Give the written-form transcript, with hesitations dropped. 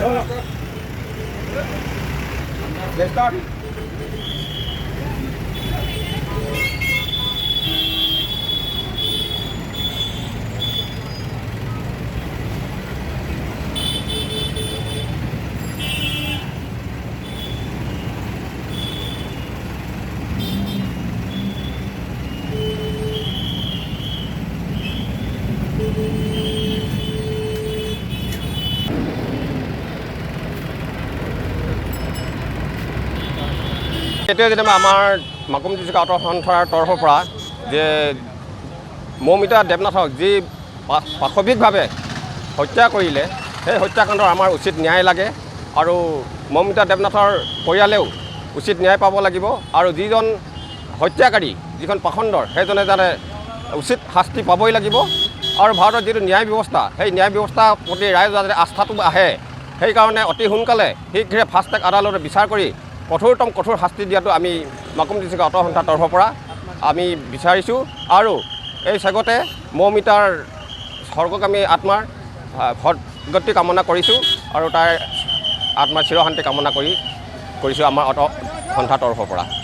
Let's start. এটোৱে যেনিবা আমাৰ মাকুম ডিষ্ট্ৰিক্ট আউটৰ সন্থাৰ তৰফৰ পৰা যে মৌমিতা দেৱনাথক যি পাশবিকভাৱে হত্যা কৰিলে সেই হত্যাকাণ্ডৰ আমাৰ উচিত ন্যায় লাগে আৰু মৌমিতা দেৱনাথৰ পৰিয়ালেও উচিত ন্যায় পাব লাগিব আৰু যিজন হত্যাকাৰী যিখন পাখণ্ডৰ সেইজনে যাতে উচিত শাস্তি পাবই লাগিব আৰু ভাৰতৰ যিটো ন্যায় ব্যৱস্থা সেই ন্যায় ব্যৱস্থাৰ প্ৰতি ৰাইজৰ যাতে আস্থাটো আহে সেইকাৰণে অতি সোনকালে শীঘ্ৰে ফাষ্ট ট্ৰেক আদালতে বিচাৰ কৰি কঠোৰতম কঠোৰ শাস্তি দিয়াটো আমি মাকুম ডিষ্ট্ৰিক্ট আউটৰ সন্থাৰ তৰফৰ পৰা আমি বিচাৰিছোঁ আৰু এই চেগতে মৌমিতাৰ স্বৰ্গগামী আত্মাৰ সদগতি কামনা কৰিছোঁ আৰু তাৰ আত্মাৰ চিৰশান্তি কামনা কৰিছোঁ আমাৰ আউটৰ সন্থাৰ তৰফৰ পৰা।